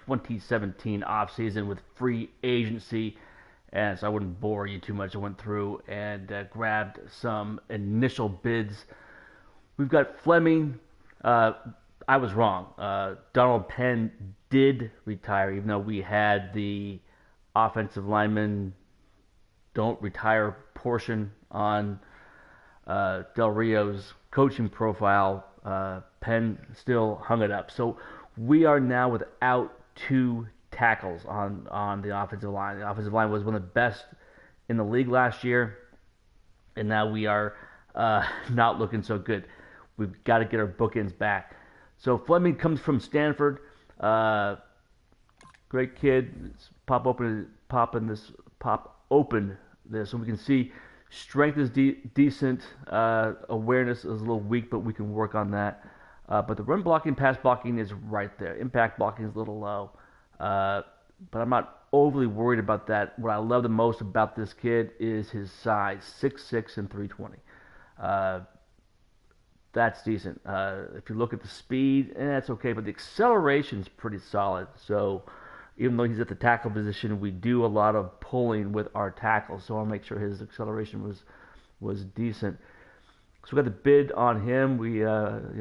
2017 offseason with free agency. And so I wouldn't bore you too much. I went through and grabbed some initial bids. We've got Fleming. I was wrong. Donald Penn did retire, even though we had the offensive lineman don't retire portion on Del Rio's coaching profile. Penn still hung it up. So we are now without two tackles on the offensive line. The offensive line was one of the best in the league last year, and now we are not looking so good. We've got to get our bookends back. So Fleming comes from Stanford. Great kid. Let's pop open this so we can see strength is decent. Awareness is a little weak, but we can work on that. But the run blocking, pass blocking is right there. Impact blocking is a little low. But I'm not overly worried about that. What I love the most about this kid is his size, 6'6" and 320. That's decent. If you look at the speed, that's okay, but the acceleration is pretty solid. So even though he's at the tackle position, we do a lot of pulling with our tackles. So I'll make sure his acceleration was decent. So we got the bid on him.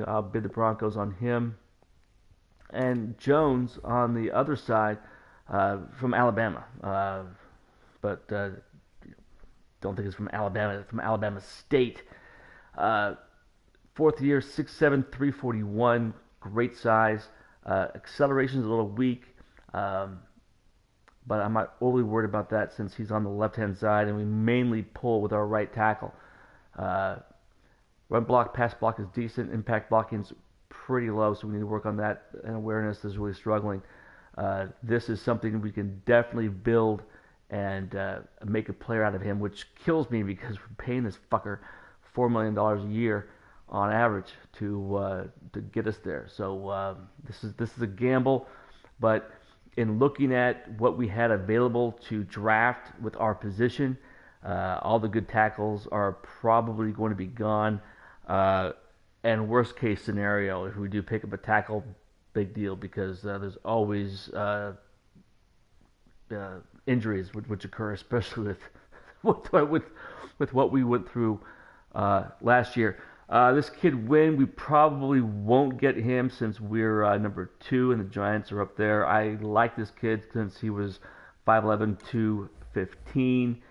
I'll bid the Broncos on him. And Jones on the other side from Alabama. But don't think it's from Alabama. It's from Alabama State. Fourth year, 6'7", 341. Great size. Acceleration is a little weak. But I'm not overly worried about that since he's on the left-hand side and we mainly pull with our right tackle. Run block, pass block is decent. Impact blocking is pretty low, so we need to work on that. And awareness is really struggling. This is something we can definitely build and make a player out of him, which kills me because we're paying this fucker $4 million a year on average to get us there. So this is a gamble, but in looking at what we had available to draft with our position, all the good tackles are probably going to be gone. And worst case scenario, if we do pick up a tackle, big deal because there's always injuries which occur, especially with what we went through last year. This kid Wynn, we probably won't get him since we're number 2 and the Giants are up there. I like this kid since he was 5'11", 215,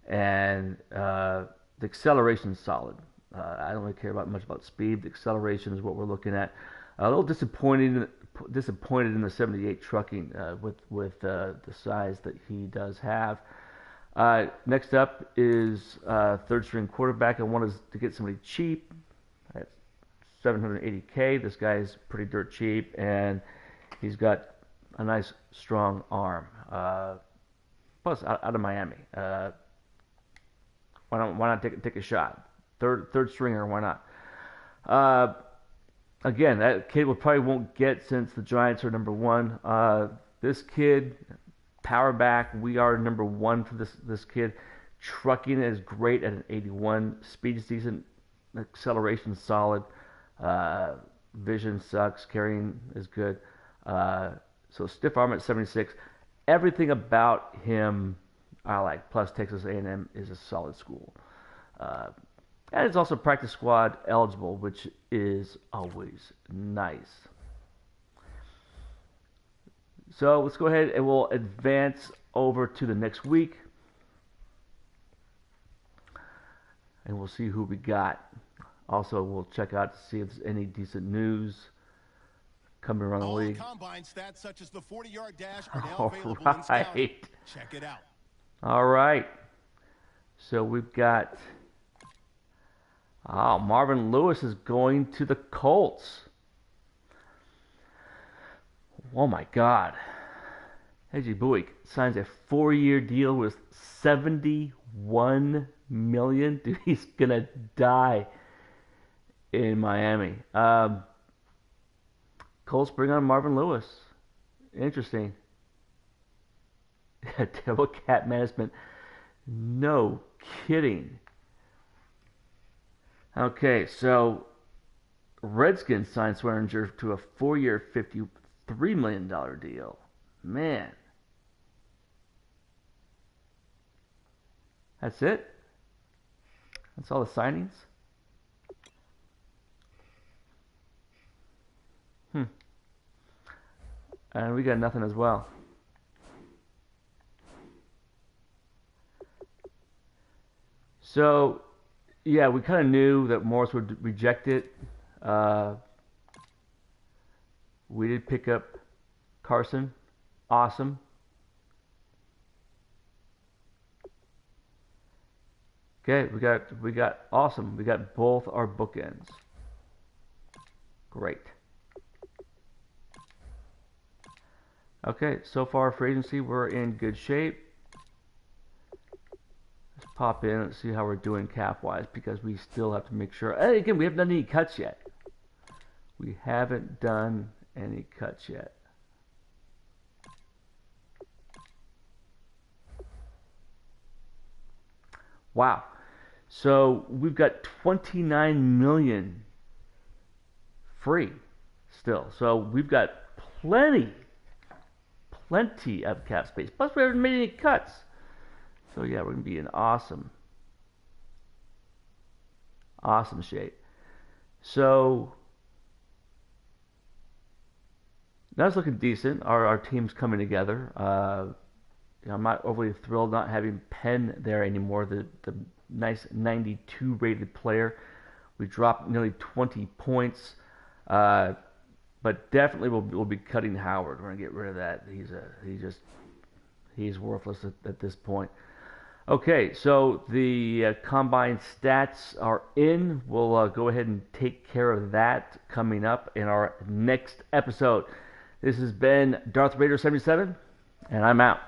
and the acceleration is solid. I don't really care much about speed. The acceleration is what we're looking at. A little disappointed in the 78 trucking with the size that he does have. Next up is third string quarterback. I wanted to get somebody cheap. That's $780K. This guy is pretty dirt cheap, and he's got a nice strong arm. Plus, out of Miami. Why not take a shot? Third stringer, why not? Again, that kid probably won't get since the Giants are number 1. This kid, power back, we are number 1 for this kid. Trucking is great at an 81. Speed is decent. Acceleration is solid. Vision sucks. Carrying is good. So stiff arm at 76. Everything about him I like. Plus Texas A&M is a solid school. And it's also practice squad eligible, which is always nice. So let's go ahead and we'll advance over to the next week. And we'll see who we got. Also, we'll check out to see if there's any decent news coming around the league. Combine stats such as the 40-yard dash are now All available in Scout. right. Check it out. All right. So we've got... Marvin Lewis is going to the Colts. Oh my God. A.J. Buick signs a 4-year deal with $71 million. Dude, he's gonna die in Miami. Colts bring on Marvin Lewis. Interesting. Terrible cap management. No kidding. Okay, so Redskins signed Swearinger to a 4-year, $53 million deal. Man. That's it? That's all the signings? And we got nothing as well. So, yeah, we kind of knew that Morris would reject it. Uh, we did pick up Carson. Awesome. Okay, we got awesome. We got both our bookends. Great. Okay, so far for agency, we're in good shape. Let's pop in and see how we're doing cap-wise, because we still have to make sure. And again, we haven't done any cuts yet. We haven't done any cuts yet. Wow. So we've got 29 million free still. So we've got plenty of cap space. Plus we haven't made any cuts. So yeah, we're gonna be in awesome shape. So that's looking decent. Our team's coming together. I'm not overly thrilled not having Penn there anymore. The nice 92 rated player. We dropped nearly 20 points. But definitely we'll be cutting Howard. We're gonna get rid of that. He's worthless at this point. Okay, so the combine stats are in. We'll go ahead and take care of that coming up in our next episode. This has been Darth Raider 77, and I'm out.